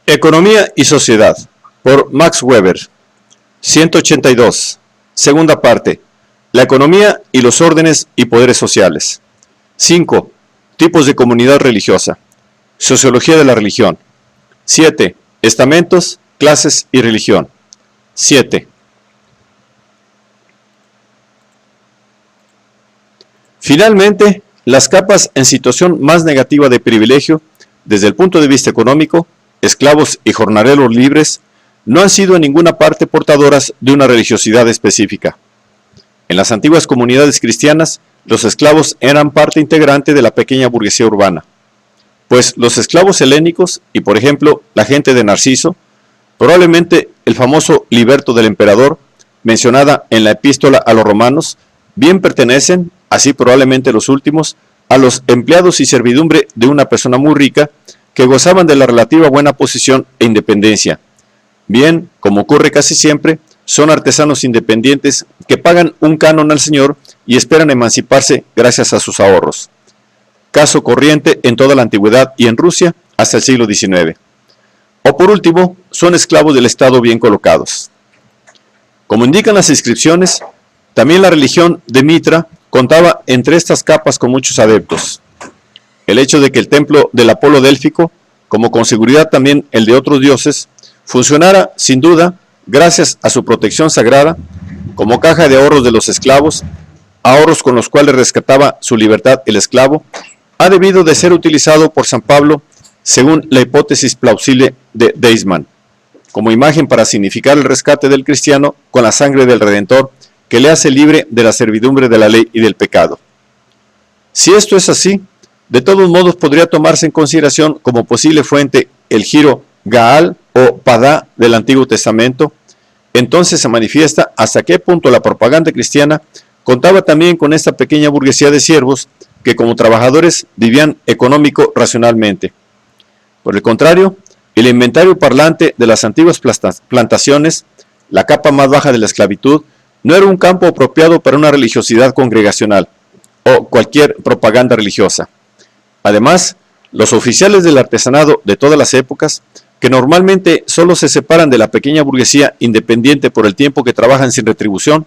Economía y Sociedad, por Max Weber. 182. Segunda parte. La economía y los órdenes y poderes sociales. 5. Tipos de comunidad religiosa. Sociología de la religión. 7. Estamentos, clases y religión. 7. Finalmente, las capas en situación más negativa de privilegio, desde el punto de vista económico, esclavos y jornaleros libres, no han sido en ninguna parte portadoras de una religiosidad específica. En las antiguas comunidades cristianas, los esclavos eran parte integrante de la pequeña burguesía urbana, pues los esclavos helénicos y, por ejemplo, la gente de Narciso, probablemente el famoso liberto del emperador, mencionada en la epístola a los romanos, bien pertenecen, así probablemente los últimos, a los empleados y servidumbre de una persona muy rica que gozaban de la relativa buena posición e independencia. Bien, como ocurre casi siempre, son artesanos independientes que pagan un canon al señor y esperan emanciparse gracias a sus ahorros. Caso corriente en toda la antigüedad y en Rusia hasta el siglo XIX. O por último, son esclavos del Estado bien colocados. Como indican las inscripciones, también la religión de Mitra contaba entre estas capas con muchos adeptos. El hecho de que el templo del Apolo délfico, como con seguridad también el de otros dioses, funcionara sin duda gracias a su protección sagrada, como caja de ahorros de los esclavos, ahorros con los cuales rescataba su libertad el esclavo, ha debido de ser utilizado por San Pablo, según la hipótesis plausible de Deisman, como imagen para significar el rescate del cristiano con la sangre del Redentor, que le hace libre de la servidumbre de la ley y del pecado. Si esto es así, de todos modos podría tomarse en consideración como posible fuente el giro Gaal o Padá del Antiguo Testamento. Entonces se manifiesta hasta qué punto la propaganda cristiana contaba también con esta pequeña burguesía de siervos que como trabajadores vivían económico racionalmente. Por el contrario, el inventario parlante de las antiguas plantaciones, la capa más baja de la esclavitud, no era un campo apropiado para una religiosidad congregacional o cualquier propaganda religiosa. Además, los oficiales del artesanado de todas las épocas, que normalmente solo se separan de la pequeña burguesía independiente por el tiempo que trabajan sin retribución,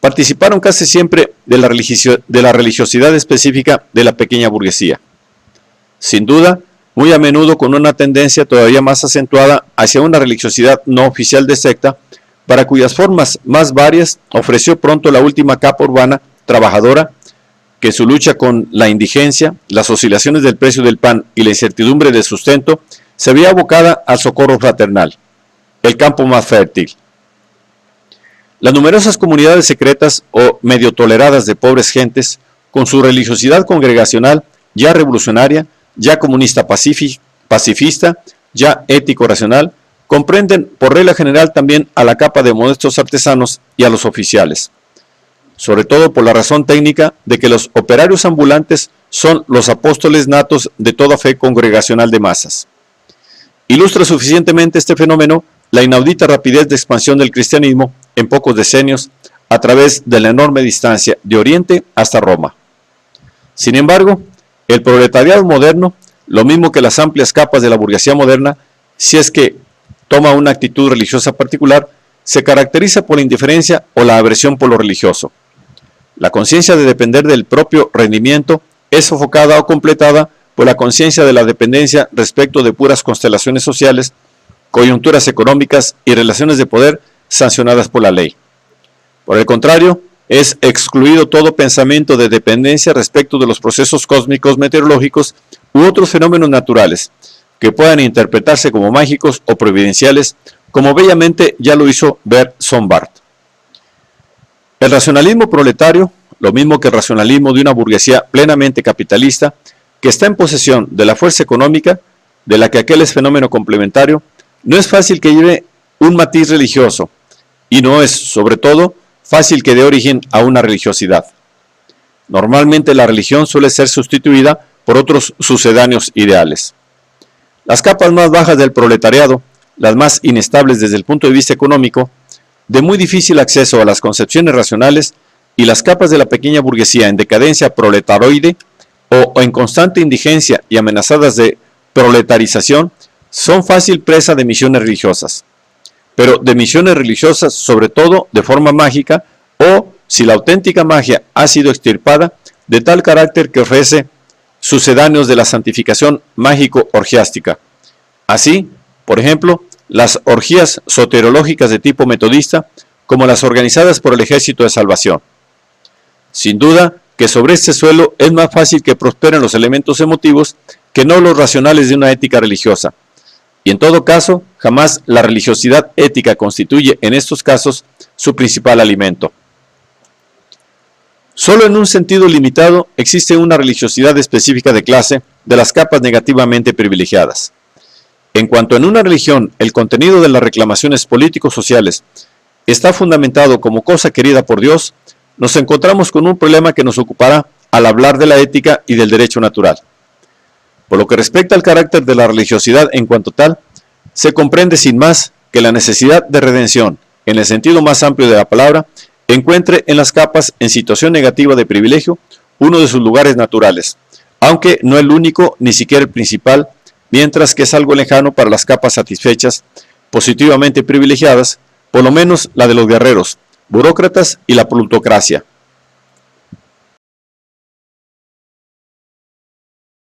participaron casi siempre de la religiosidad específica de la pequeña burguesía. Sin duda, muy a menudo con una tendencia todavía más acentuada hacia una religiosidad no oficial de secta, para cuyas formas más varias ofreció pronto la última capa urbana trabajadora, que en su lucha con la indigencia, las oscilaciones del precio del pan y la incertidumbre del sustento, se veía abocada al socorro fraternal, el campo más fértil. Las numerosas comunidades secretas o medio toleradas de pobres gentes, con su religiosidad congregacional ya revolucionaria, ya comunista pacifista, ya ético-racional, comprenden por regla general también a la capa de modestos artesanos y a los oficiales, sobre todo por la razón técnica de que los operarios ambulantes son los apóstoles natos de toda fe congregacional de masas. Ilustra suficientemente este fenómeno la inaudita rapidez de expansión del cristianismo en pocos decenios a través de la enorme distancia de Oriente hasta Roma. Sin embargo, el proletariado moderno, lo mismo que las amplias capas de la burguesía moderna, si es que toma una actitud religiosa particular, se caracteriza por la indiferencia o la aversión por lo religioso. La conciencia de depender del propio rendimiento es sofocada o completada por la conciencia de la dependencia respecto de puras constelaciones sociales, coyunturas económicas y relaciones de poder sancionadas por la ley. Por el contrario, es excluido todo pensamiento de dependencia respecto de los procesos cósmicos meteorológicos u otros fenómenos naturales, que puedan interpretarse como mágicos o providenciales, como bellamente ya lo hizo ver Sombart. El racionalismo proletario, lo mismo que el racionalismo de una burguesía plenamente capitalista, que está en posesión de la fuerza económica, de la que aquel es fenómeno complementario, no es fácil que lleve un matiz religioso, y no es, sobre todo, fácil que dé origen a una religiosidad. Normalmente la religión suele ser sustituida por otros sucedáneos ideales. Las capas más bajas del proletariado, las más inestables desde el punto de vista económico, de muy difícil acceso a las concepciones racionales, y las capas de la pequeña burguesía en decadencia proletaroide o en constante indigencia y amenazadas de proletarización, son fácil presa de misiones religiosas, pero de misiones religiosas sobre todo de forma mágica o, si la auténtica magia ha sido extirpada, de tal carácter que ofrece sucedáneos de la santificación mágico-orgiástica. Así, por ejemplo, las orgías soterológicas de tipo metodista, como las organizadas por el Ejército de Salvación. Sin duda que sobre este suelo es más fácil que prosperen los elementos emotivos que no los racionales de una ética religiosa. Y en todo caso, jamás la religiosidad ética constituye en estos casos su principal alimento. Solo en un sentido limitado existe una religiosidad específica de clase de las capas negativamente privilegiadas. En cuanto en una religión el contenido de las reclamaciones políticos-sociales está fundamentado como cosa querida por Dios, nos encontramos con un problema que nos ocupará al hablar de la ética y del derecho natural. Por lo que respecta al carácter de la religiosidad en cuanto tal, se comprende sin más que la necesidad de redención, en el sentido más amplio de la palabra, encuentre en las capas en situación negativa de privilegio uno de sus lugares naturales, aunque no el único ni siquiera el principal, mientras que es algo lejano para las capas satisfechas, positivamente privilegiadas, por lo menos la de los guerreros, burócratas y la plutocracia.